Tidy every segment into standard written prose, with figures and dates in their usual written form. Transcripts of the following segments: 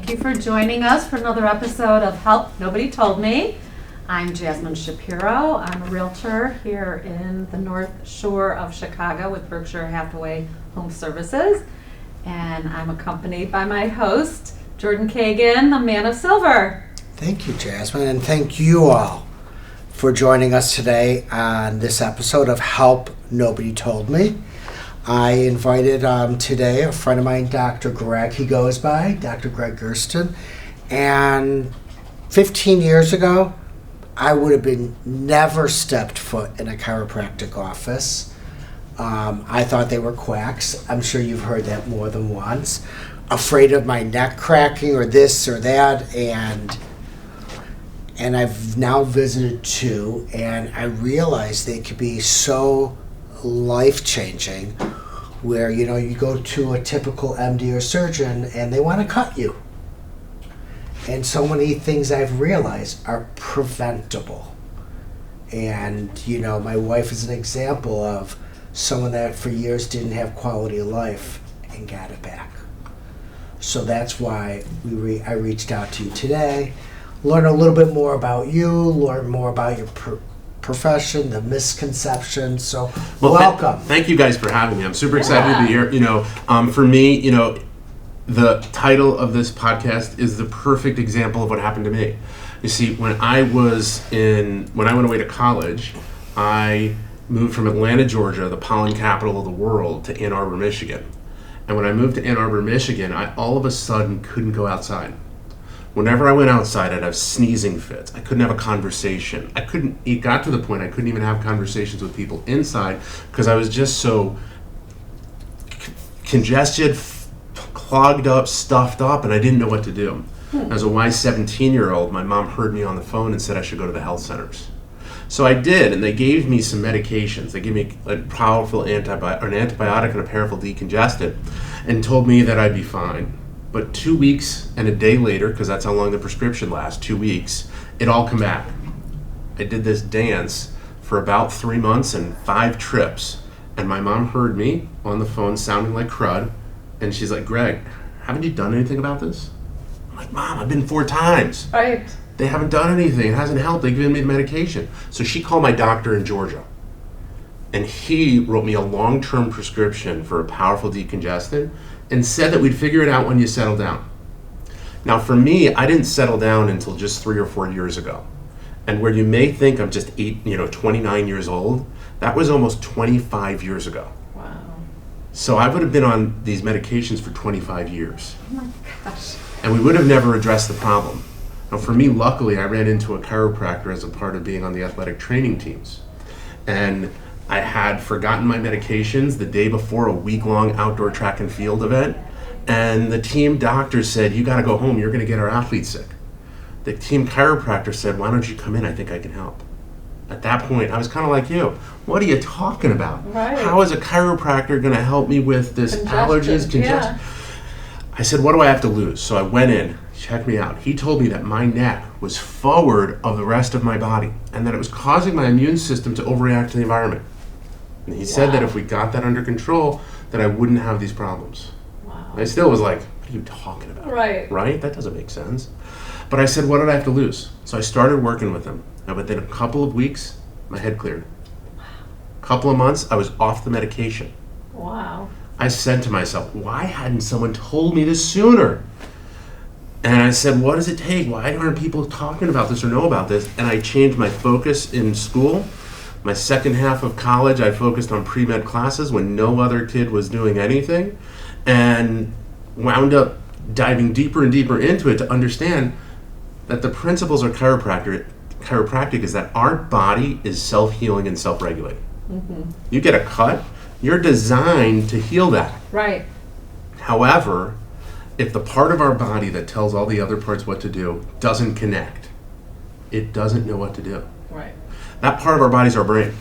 Thank you for joining us for another episode of Help Nobody Told Me. I'm Jasmine Shapiro. I'm a realtor here in the North Shore of Chicago with Berkshire Hathaway Home Services. And I'm accompanied by my host, Jordan Kagan, the man of silver. Thank you, Jasmine, and thank you all for joining us today on this episode of Help Nobody Told Me. I invited today a friend of mine, Dr. Gregg, he goes by, Dr. Gregg Gerstin, and 15 years ago, I would have been never stepped foot in a chiropractic office. I thought they were quacks. I'm sure you've heard that more than once. Afraid of my neck cracking or this or that, and I've now visited two, and I realized they could be so life-changing where, you know, you go to a typical MD or surgeon and they want to cut you. And so many things I've realized are preventable. And, you know, my wife is an example of someone that for years didn't have quality of life and got it back. So that's why I reached out to you today. Learn a little bit more about you, learn more about your profession, the misconceptions. So welcome. Thank you guys for having me. I'm super excited to be here. You know, for me, you know, the title of this podcast is the perfect example of what happened to me. You see, when I went away to college, I moved from Atlanta, Georgia, the pollen capital of the world, to Ann Arbor, Michigan. And when I moved to Ann Arbor, Michigan, I all of a sudden couldn't go outside. Whenever I went outside, I'd have sneezing fits. I couldn't have a conversation. It got to the point I couldn't even have conversations with people inside because I was just so congested, clogged up, stuffed up, and I didn't know what to do. As a wise 17-year-old, my mom heard me on the phone and said I should go to the health centers. So I did, and they gave me some medications. They gave me a powerful an antibiotic and a powerful decongestant, and told me that I'd be fine. But 2 weeks and a day later, because that's how long the prescription lasts, 2 weeks, it all come back. I did this dance for about 3 months and 5 trips, and my mom heard me on the phone sounding like crud, and she's like, Greg, haven't you done anything about this? I'm like, Mom, I've been 4 times. Right. They haven't done anything. It hasn't helped. They've given me the medication. So she called my doctor in Georgia, and he wrote me a long-term prescription for a powerful decongestant and said that we'd figure it out when you settle down. Now for me, I didn't settle down until just 3 or 4 years ago. And where you may think I'm just 29 years old, that was almost 25 years ago. Wow. So I would have been on these medications for 25 years. Oh my gosh. And we would have never addressed the problem. Now for me, luckily, I ran into a chiropractor as a part of being on the athletic training teams. And I had forgotten my medications the day before a week-long outdoor track and field event, and the team doctor said, you gotta go home, you're gonna get our athletes sick. The team chiropractor said, why don't you come in, I think I can help. At that point, I was kind of like you. What are you talking about? Right. How is a chiropractor gonna help me with this allergies, congestion? Yeah. I said, what do I have to lose? So I went in, checked me out. He told me that my neck was forward of the rest of my body, and that it was causing my immune system to overreact to the environment. And he said that if we got that under control, that I wouldn't have these problems. Wow. I still was like, what are you talking about? Right. Right? That doesn't make sense. But I said, what did I have to lose? So I started working with him. And within a couple of weeks, my head cleared. A couple of months, I was off the medication. Wow. I said to myself, why hadn't someone told me this sooner? And I said, what does it take? Why aren't people talking about this or know about this? And I changed my focus in school. My second half of college, I focused on pre-med classes when no other kid was doing anything, and wound up diving deeper and deeper into it to understand that the principles of chiropractic is that our body is self-healing and self-regulating. Mm-hmm. You get a cut, you're designed to heal that. Right. However, if the part of our body that tells all the other parts what to do doesn't connect, it doesn't know what to do. Right. That part of our body is our brain.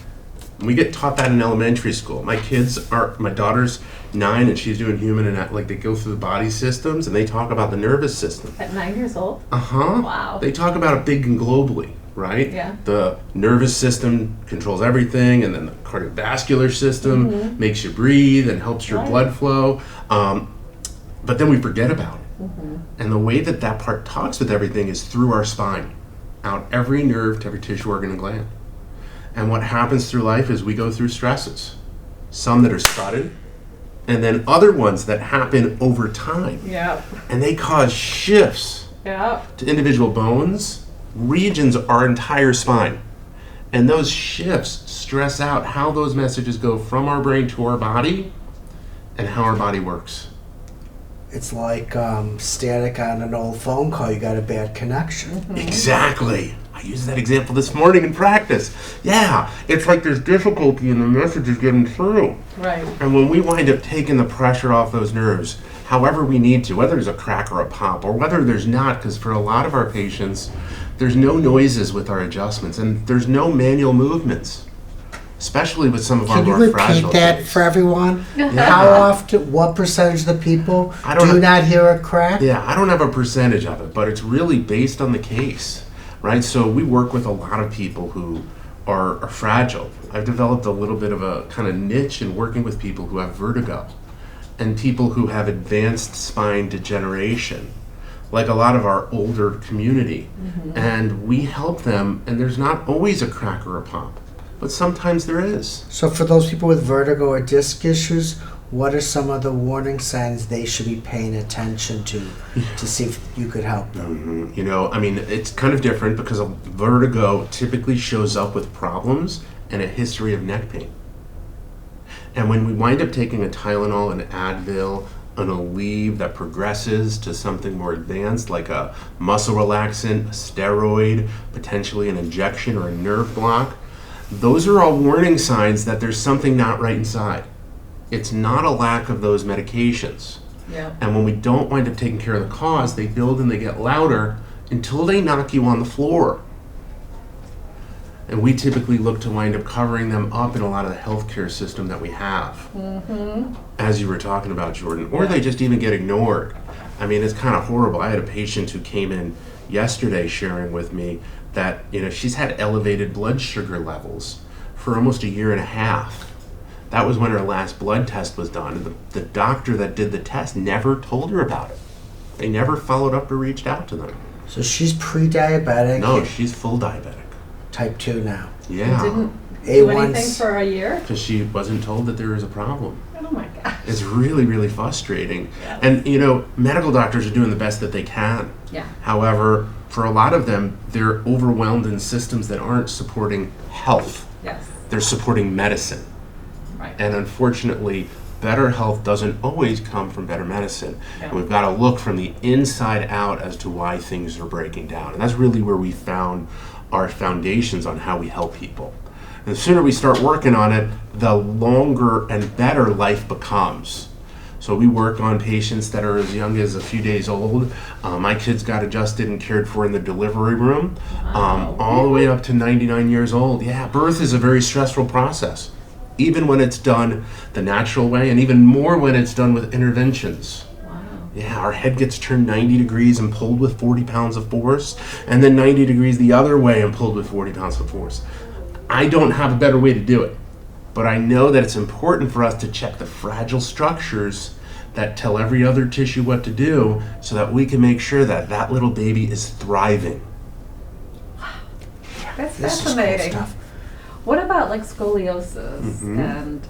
We get taught that in elementary school. My daughter's 9 and she's doing human and like they go through the body systems and they talk about the nervous system. At 9 years old? Uh-huh. Wow. They talk about it big and globally, right? Yeah. The nervous system controls everything, and then the cardiovascular system makes you breathe and helps your blood flow. But then we forget about it. And the way that that part talks with everything is through our spine, out every nerve to every tissue, organ, and gland. And what happens through life is we go through stresses, some that are sudden, and then other ones that happen over time. Yep. And they cause shifts Yep. to individual bones, regions of our entire spine. And those shifts stress out how those messages go from our brain to our body and how our body works. It's like static on an old phone call. You got a bad connection. Exactly. I used that example this morning in practice. Yeah, it's like there's difficulty in the messages getting through. Right. And when we wind up taking the pressure off those nerves, however we need to, whether there's a crack or a pop, or whether there's not, because for a lot of our patients, there's no noises with our adjustments, and there's no manual movements, especially with some of our Can you more fragile repeat that kids. for everyone? Yeah. How often, what percentage of the people I don't do know. not hear a crack? Yeah, I don't have a percentage of it, but it's really based on the case, right? So we work with a lot of people who are fragile. I've developed a little bit of a kind of niche in working with people who have vertigo and people who have advanced spine degeneration, like a lot of our older community. And we help them, and there's not always a crack or a pop, but sometimes there is. So for those people with vertigo or disc issues, what are some of the warning signs they should be paying attention to see if you could help them? You know, I mean, it's kind of different because a vertigo typically shows up with problems and a history of neck pain. And when we wind up taking a Tylenol, an Advil, an Aleve that progresses to something more advanced, like a muscle relaxant, a steroid, potentially an injection or a nerve block, those are all warning signs that there's something not right inside. It's not a lack of those medications. Yep. And when we don't wind up taking care of the cause, they build and they get louder until they knock you on the floor. And we typically look to wind up covering them up in a lot of the healthcare system that we have, as you were talking about, Jordan. Or they just even get ignored. I mean, it's kind of horrible. I had a patient who came in yesterday sharing with me that, you know, she's had elevated blood sugar levels for almost a year and a half. That was when her last blood test was done. And the doctor that did the test never told her about it. They never followed up or reached out to them. So she's pre-diabetic. No, she's full diabetic. Type 2 now. Yeah. Didn't do A1's anything for a year? Because she wasn't told that there was a problem. Oh my gosh. It's really, really frustrating. Yes. And, you know, medical doctors are doing the best that they can. Yeah. However, for a lot of them, they're overwhelmed in systems that aren't supporting health. Yes. They're supporting medicine. Right. And unfortunately, better health doesn't always come from better medicine. Yeah. And we've got to look from the inside out as to why things are breaking down. And that's really where we found our foundations on how we help people. And the sooner we start working on it, the longer and better life becomes. So we work on patients that are as young as a few days old. My kids got adjusted and cared for in the delivery room, all the way up to 99 years old. Yeah, birth is a very stressful process, even when it's done the natural way, and even more when it's done with interventions. Wow. Yeah, our head gets turned 90 degrees and pulled with 40 pounds of force, and then 90 degrees the other way and pulled with 40 pounds of force. I don't have a better way to do it, but I know that it's important for us to check the fragile structures that tell every other tissue what to do so that we can make sure that that little baby is thriving. That's This is cool fascinating. stuff. What about like scoliosis Mm-hmm. and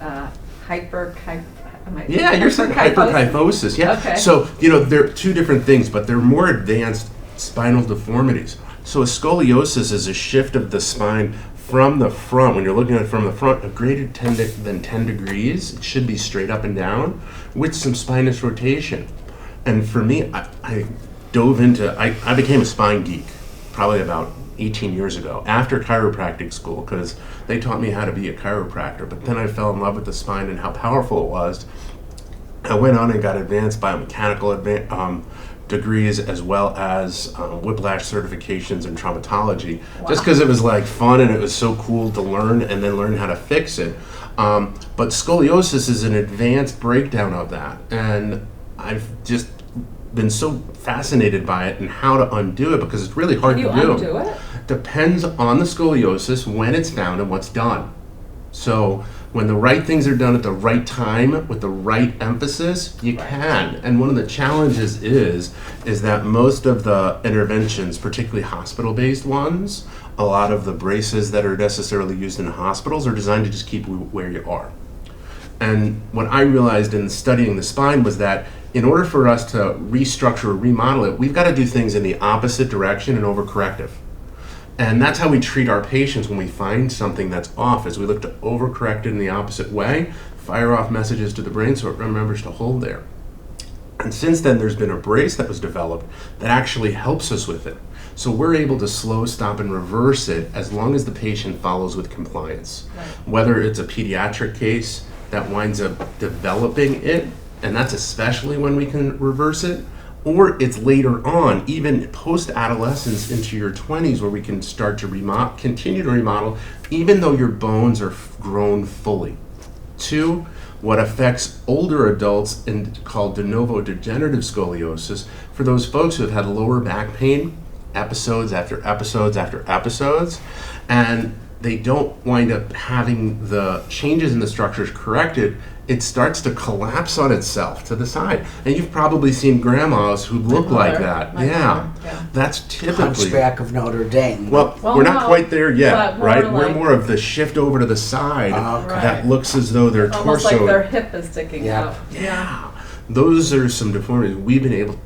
Yeah, you're saying hyper-kyphosis. Yeah. Okay. So, you know, they're two different things, but they're more advanced spinal deformities. So a scoliosis is a shift of the spine from the front. When you're looking at it from the front, a greater than 10 degrees. It should be straight up and down with some spinous rotation. And for me, I dove into, I became a spine geek probably about 18 years ago after chiropractic school, because they taught me how to be a chiropractor. But then I fell in love with the spine and how powerful it was. I went on and got advanced biomechanical degrees, as well as whiplash certifications in traumatology, just because it was like fun and it was so cool to learn and then learn how to fix it. But scoliosis is an advanced breakdown of that, and I've just been so fascinated by it and how to undo it, because it's really hard Can you to do. undo it? Depends on the scoliosis, when it's found, and what's done. So When the right things are done at the right time with the right emphasis, you can. And one of the challenges is that most of the interventions, particularly hospital-based ones, a lot of the braces that are necessarily used in hospitals are designed to just keep you where you are. And what I realized in studying the spine was that in order for us to restructure or remodel it, we've got to do things in the opposite direction and overcorrective. And that's how we treat our patients when we find something that's off, is we look to overcorrect it in the opposite way, fire off messages to the brain so it remembers to hold there. And since then, there's been a brace that was developed that actually helps us with it. So we're able to slow, stop, and reverse it as long as the patient follows with compliance. Right. Whether it's a pediatric case that winds up developing it, and that's especially when we can reverse it, or it's later on, even post-adolescence into your 20s, where we can start to continue to remodel, even though your bones are grown fully. 2, what affects older adults and called de novo degenerative scoliosis, for those folks who have had lower back pain, episodes after episodes after episodes, and they don't wind up having the changes in the structures corrected, it starts to collapse on itself to the side. And you've probably seen grandmas who look like that. Yeah. That's typically... Hunchback of Notre Dame. Well, we're not no, quite there yet, but right? more We're like- more of the shift over to the side that looks as though their Almost torso... like their hip is sticking Yeah. out. Yeah. Those are some deformities we've been able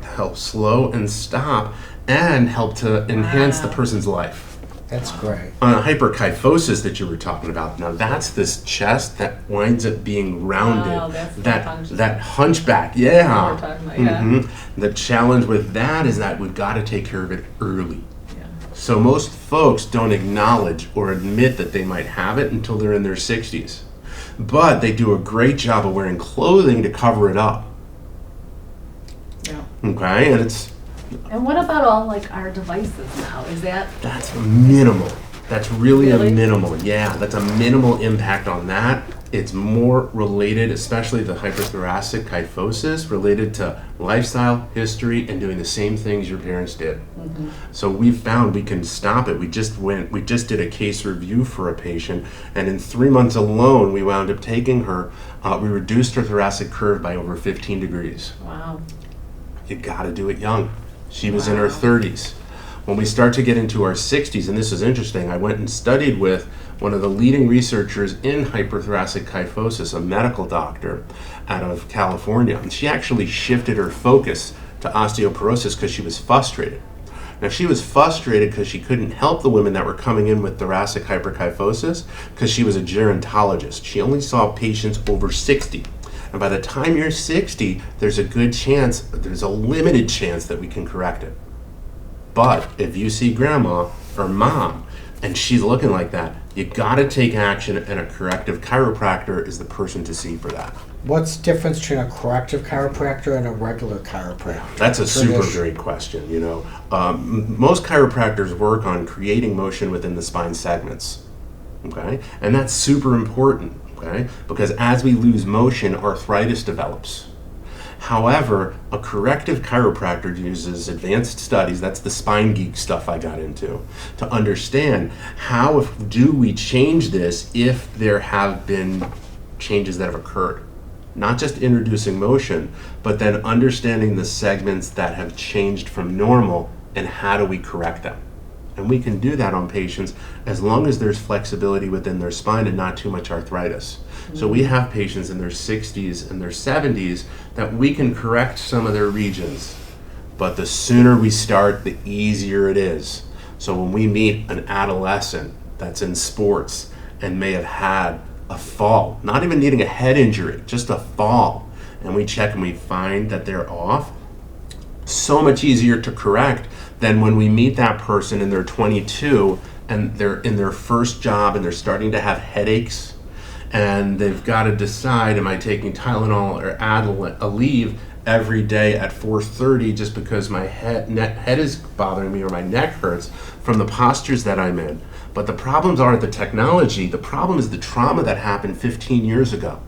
to help slow and stop and help to enhance the Wow. person's life. That's great. Hyper-kyphosis that you were talking about, now that's this chest that winds up being rounded. Oh, that's the that hunchback, yeah. We're talking about, yeah. Mhm. The challenge with that is that we've got to take care of it early. Yeah. So most folks don't acknowledge or admit that they might have it until they're in their 60s. But they do a great job of wearing clothing to cover it up. Yeah. Okay, and it's And what about all like our devices now? Is that that's minimal. That's really Really? a minimal. Yeah, that's a minimal impact on that. It's more related, especially the hyperthoracic kyphosis, related to lifestyle, history, and doing the same things your parents did. So we've found we can stop it. We just did a case review for a patient, and in 3 months alone, we wound up taking her. We reduced her thoracic curve by over 15 degrees. wow? You got to do it young. She was in her 30s. When we start to get into our 60s, and this is interesting, I went and studied with one of the leading researchers in hyperthoracic kyphosis, a medical doctor out of California, and she actually shifted her focus to osteoporosis because she was frustrated. Now, she was frustrated because she couldn't help the women that were coming in with thoracic hyperkyphosis because she was a gerontologist. She only saw patients over 60. And by the time you're 60, there's a good chance, there's a limited chance that we can correct it. But if you see grandma or mom and she's looking like that, you gotta take action, and a corrective chiropractor is the person to see for that. What's the difference between a corrective chiropractor and a regular chiropractor? That's a super Tradition. great question, you know. Most chiropractors work on creating motion within the spine segments, okay? And that's super important, okay? Because as we lose motion, arthritis develops. However, a corrective chiropractor uses advanced studies, that's the spine geek stuff I got into, to understand how do we change this if there have been changes that have occurred. Not just introducing motion, but then understanding the segments that have changed from normal and how do we correct them. And we can do that on patients as long as there's flexibility within their spine and not too much arthritis. So we have patients in their 60s and their 70s that we can correct some of their regions. But the sooner we start, the easier it is. So when we meet an adolescent that's in sports and may have had a fall, not even needing a head injury, just a fall, and we check and we find that they're off, so much easier to correct than when we meet that person and they're 22 and they're in their first job and they're starting to have headaches and they've got to decide, am I taking Tylenol or Aleve every day at 4:30 just because my head is bothering me or my neck hurts from the postures that I'm in. But the problems aren't the technology. The problem is the trauma that happened 15 years ago.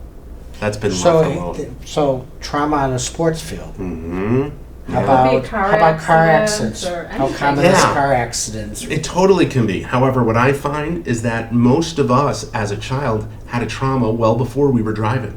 That's been left alone. So trauma on a sports field. Mm-hmm. It would be car how about car accidents accidents? or How anything. common is Yeah. car accidents? It totally can be. However, what I find is that most of us as a child had a trauma well before we were driving.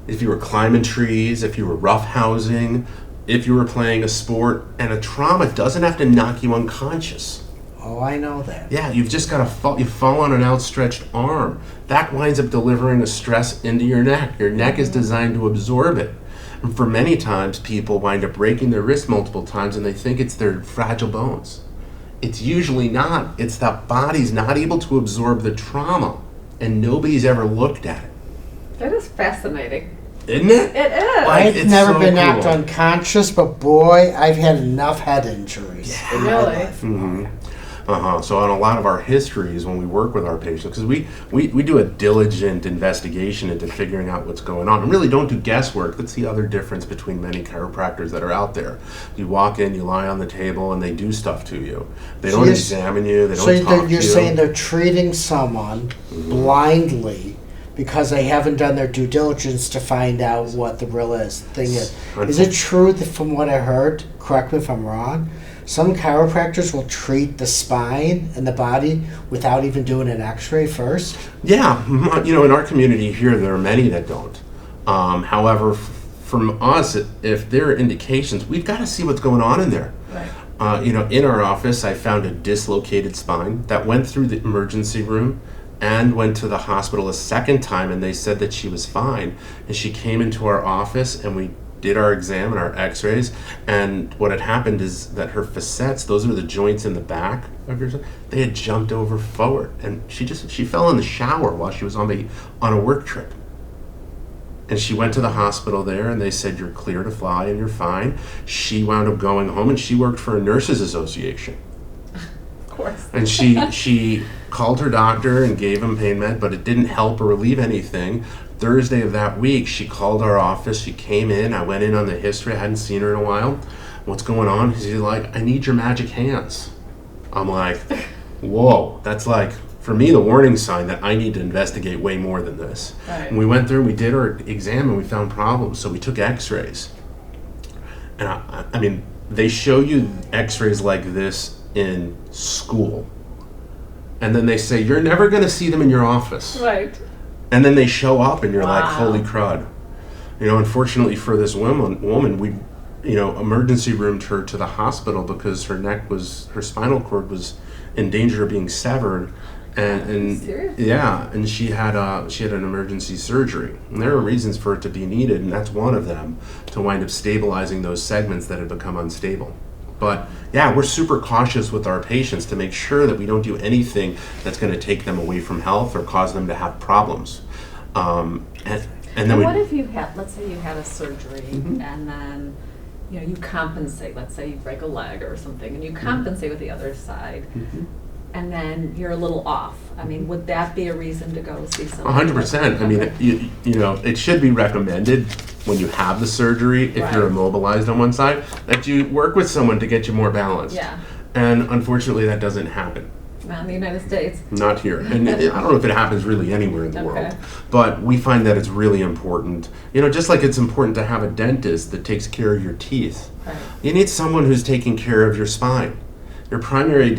If you were climbing trees, if you were roughhousing, if you were playing a sport, and a trauma doesn't have to knock you unconscious. Oh, I know that. Yeah, you've just got to fall. You fall on an outstretched arm. That winds up delivering a stress into your neck. Your neck is designed to absorb it. And for many times, people wind up breaking their wrist multiple times and they think it's their fragile bones. It's usually not. It's that body's not able to absorb the trauma, and nobody's ever looked at it. That is fascinating. Isn't it? It is. I've It's never so been knocked cool. unconscious, but boy, I've had enough head injuries in my Really? life. So on a lot of our histories, when we work with our patients, because we do a diligent investigation into figuring out what's going on, and really don't do guesswork. That's the other difference between many chiropractors that are out there. You walk in, you lie on the table, and they do stuff to you. They So don't you're- examine you. They So don't talk to you're you. saying they're treating someone blindly because they haven't done their due diligence to find out what the real thing is. Is it true that from what I heard, correct me if I'm wrong, some chiropractors will treat the spine and the body without even doing an x-ray first? Yeah, in our community here, there are many that don't. However, from us, if there are indications, we've got to see what's going on in there. Right. In our office, I found a dislocated spine that went through the emergency room and went to the hospital a second time, and they said that she was fine. And she came into our office, and we did our exam and our x-rays, and what had happened is that her facets, those are the joints in the back of your, they had jumped over forward, and she fell in the shower while she was on a work trip. And she went to the hospital there, and they said, you're clear to fly and you're fine. She wound up going home, and she worked for a nurses association. Of course. And she called her doctor and gave him pain med, but it didn't help or relieve anything. Thursday of that week, she called our office. She came in. I went in on the history. I hadn't seen her in a while. What's going on? She's like, I need your magic hands. I'm like, whoa. That's like, for me, the warning sign that I need to investigate way more than this. Right. And we went through, we did our exam, and we found problems. So we took x-rays. And I mean, they show you x-rays like this in school. And then they say, you're never going to see them in your office. Right. And then they show up and you're like, Wow. holy crud. Unfortunately for this woman, we, emergency roomed her to the hospital because her spinal cord was in danger of being severed. And Seriously? yeah, and she had an emergency surgery. And there are reasons for it to be needed, and that's one of them, to wind up stabilizing those segments that had become unstable. But yeah, we're super cautious with our patients to make sure that we don't do anything that's going to take them away from health or cause them to have problems. And then what if you had, let's say you had a surgery Mm-hmm. and then, you compensate, let's say you break a leg or something, and you compensate with the other side, and then you're a little off. I mean, would that be a reason to go see someone? 100%. I mean, it should be recommended when you have the surgery, if you're Right. immobilized on one side, that you work with someone to get you more balanced. Yeah. And unfortunately, that doesn't happen. Not in the United States. Not here. And I don't know if it happens really anywhere in the Okay. world. But we find that it's really important. Just like it's important to have a dentist that takes care of your teeth. Right. You need someone who's taking care of your spine. Your primary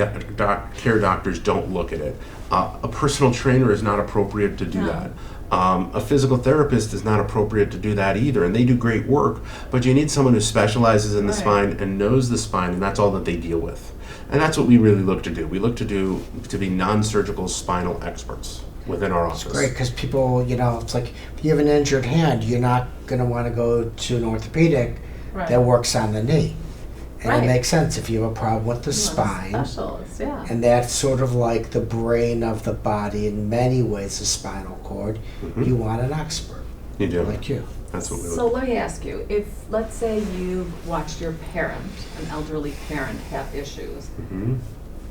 care doctors don't look at it. A personal trainer is not appropriate to do No. that. A physical therapist is not appropriate to do that either, and they do great work, but you need someone who specializes in the Right. spine and knows the spine, and that's all that they deal with. And that's what we really look to do. We look to be non-surgical spinal experts within our office. Great, because people, it's like if you have an injured hand, you're not going to want to go to an orthopedic Right. that works on the knee. And Right. it makes sense if you have a problem with the You want a spine. Specialist, yeah. And that's sort of like the brain of the body in many ways, the spinal cord. You want an expert You do. like you. That's what we So look. let me ask you, if, let's say you've watched your parent, an elderly parent, have issues,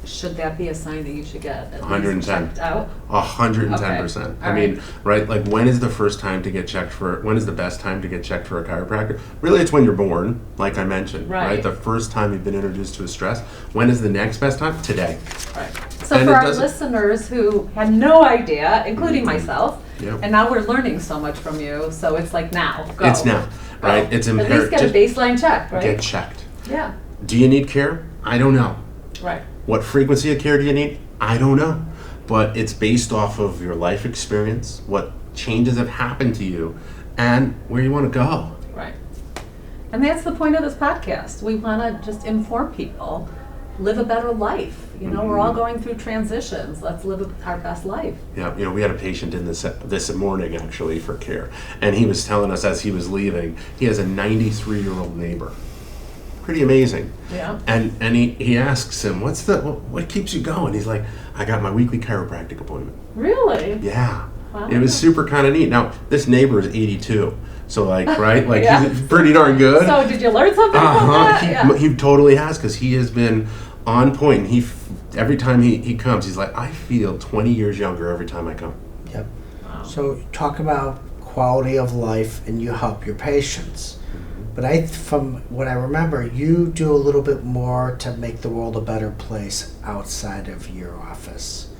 should that be a sign that you should get at least 110. checked out? 110%. Okay. I mean, right? Like, when is the best time to get checked for a chiropractor? Really, it's when you're born, like I mentioned, right? Right. The first time you've been introduced to a stress. When is the next best time? Today. Right. So And for it our doesn't- listeners who had no idea, including myself, Yep. and now we're learning so much from you, so it's like now, go. It's now, right? Go. It's At least imperative. get a baseline check, right? Get checked. Yeah, Do you need care? I don't know. right. What frequency of care do you need? I don't know. But it's based off of your life experience, what changes have happened to you, and where you want to go. Right. And that's the point of this podcast. We want to just inform people, live a better life. You know, we're all going through transitions. Let's live our best life. Yeah, we had a patient in this morning actually for care, and he was telling us as he was leaving, he has a 93-year-old neighbor. Pretty amazing. Yeah. And he asks him, what keeps you going? He's like, I got my weekly chiropractic appointment. Really? Yeah. Wow. It was super kind of neat. Now, this neighbor is 82. So right? Yeah. He's pretty darn good. So did you learn something from that? He totally has, because he has been on point. And every time he comes, he's like, I feel 20 years younger every time I come. Yep. Wow. So talk about quality of life, and you help your patients. But from what I remember, you do a little bit more to make the world a better place outside of your office.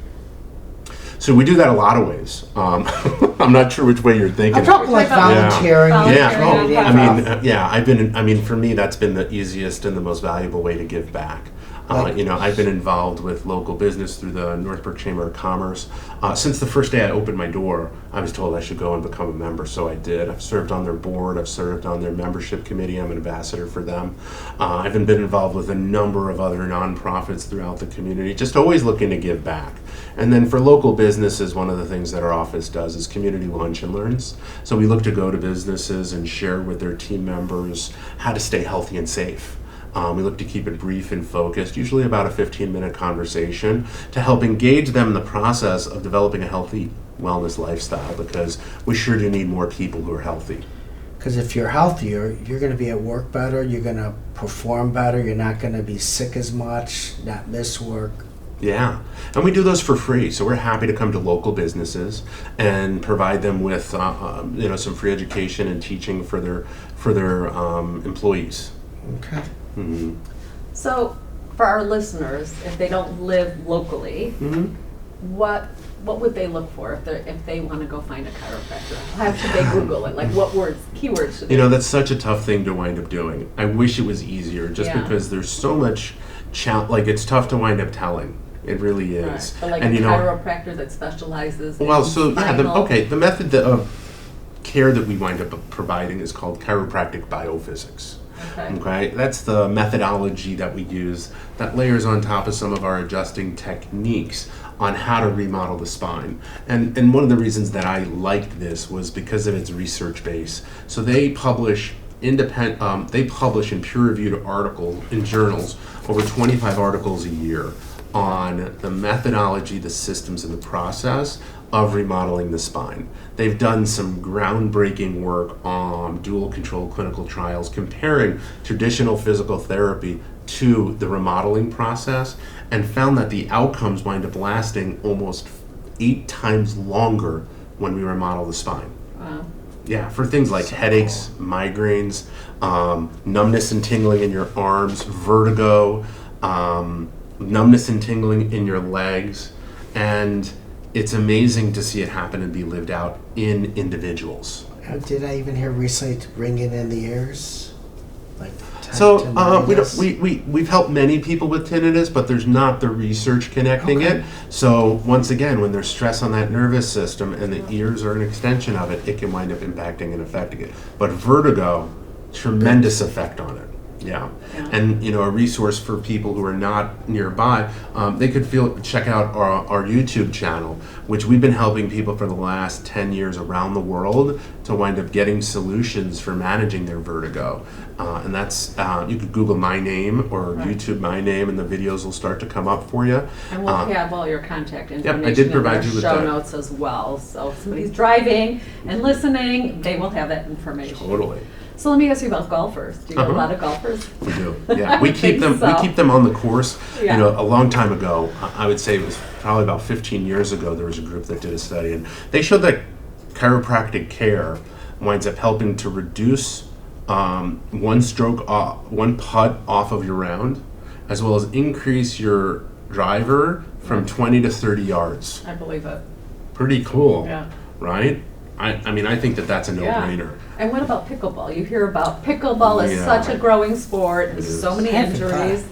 So we do that a lot of ways. I'm not sure which way you're thinking. I'm talking like Yeah. volunteering. Yeah. community Yeah. I mean, for me, that's been the easiest and the most valuable way to give back. I've been involved with local business through the Northbrook Chamber of Commerce. Since the first day I opened my door, I was told I should go and become a member, so I did. I've served on their board, I've served on their membership committee, I'm an ambassador for them. I've been involved with a number of other nonprofits throughout the community, just always looking to give back. And then for local businesses, one of the things that our office does is community lunch and learns. So we look to go to businesses and share with their team members how to stay healthy and safe. We look to keep it brief and focused, usually about a 15-minute conversation, to help engage them in the process of developing a healthy wellness lifestyle, because we sure do need more people who are healthy. Because if you're healthier, you're going to be at work better, you're going to perform better, you're not going to be sick as much, not miss work. Yeah, and we do those for free, so we're happy to come to local businesses and provide them with some free education and teaching for their employees. Okay. Mm-hmm. So for our listeners, if they don't live locally, Mm-hmm. what would they look for if they want to go find a chiropractor? How should they Google it? Like what keywords should they? That's such a tough thing to wind up doing. I wish it was easier, just Yeah. because there's so much it's tough to wind up telling. It really is. Right. But like And a chiropractor that specializes in spinal. The method of care that we wind up providing is called chiropractic biophysics. Okay, that's the methodology that we use that layers on top of some of our adjusting techniques on how to remodel the spine. And one of the reasons that I liked this was because of its research base. So they publish in peer-reviewed articles in journals over 25 articles a year on the methodology, the systems, and the process of remodeling the spine. They've done some groundbreaking work on dual control clinical trials comparing traditional physical therapy to the remodeling process, and found that the outcomes wind up lasting almost 8 times longer when we remodel the spine. Wow. Yeah, for things like headaches, migraines, numbness and tingling in your arms, vertigo, numbness and tingling in your legs, and it's amazing to see it happen and be lived out in individuals. Did I even hear recently ringing in the ears? Like So tinnitus? we've helped many people with tinnitus, but there's not the research connecting Okay. it. So once again, when there's stress on that nervous system and the ears are an extension of it, it can wind up impacting and affecting it. But vertigo, tremendous effect on it. Yeah. Yeah. And a resource for people who are not nearby, they could check out our YouTube channel, which we've been helping people for the last 10 years around the world to wind up getting solutions for managing their vertigo. And that's, you could Google my name or Right. YouTube my name, and the videos will start to come up for you. And we'll have all your contact information I did in provide our you with show that. notes as well. So if somebody's driving and listening, they will have that information. Totally. So let me ask you about golfers. Do you know a Uh-huh. lot of golfers? We do. Yeah, we I keep think them. so. We keep them on the course. Yeah. A long time ago, I would say it was probably about 15 years ago. There was a group that did a study, and they showed that chiropractic care winds up helping to reduce one putt off of your round, as well as increase your driver from 20 to 30 yards. I believe it. Pretty cool, Yeah. right? I mean, I think that that's a no-brainer. And what about pickleball? You hear about pickleball is Yeah. such a growing sport and It is. so many Haven't injuries.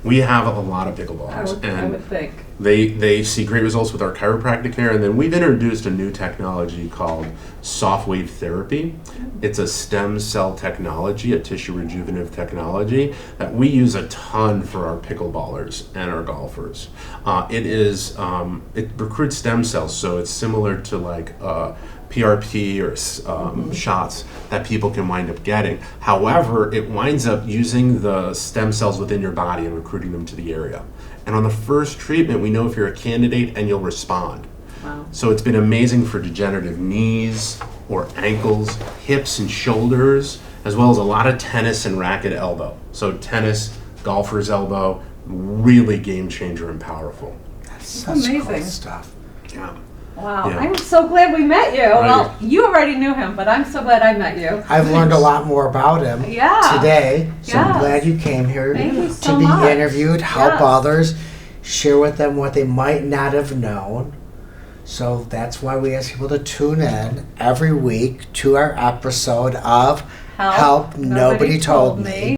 We have a lot of I pickleballers, I and would think. they see great results with our chiropractic care. And then we've introduced a new technology called soft wave therapy. It's a stem cell technology, a tissue rejuvenative technology that we use a ton for our pickleballers and our golfers. It recruits stem cells, so it's similar to like PRP or shots that people can wind up getting. However, it winds up using the stem cells within your body and recruiting them to the area. And on the first treatment, we know if you're a candidate and you'll respond. Wow. So it's been amazing for degenerative knees or ankles, hips and shoulders, as well as a lot of tennis and racket elbow. So tennis, golfer's elbow, really game changer and powerful. That's such cool amazing. stuff. Yeah. Wow. Yeah. I'm so glad we met you. Right. Well, you already knew him, but I'm so glad I met you. I've learned a lot more about him Yeah. today, so I'm Yes. glad you came here Thank you to so be much. interviewed, help Yes. others, share with them what they might not have known. So that's why we ask people to tune in every week to our episode of Help Nobody Told Me.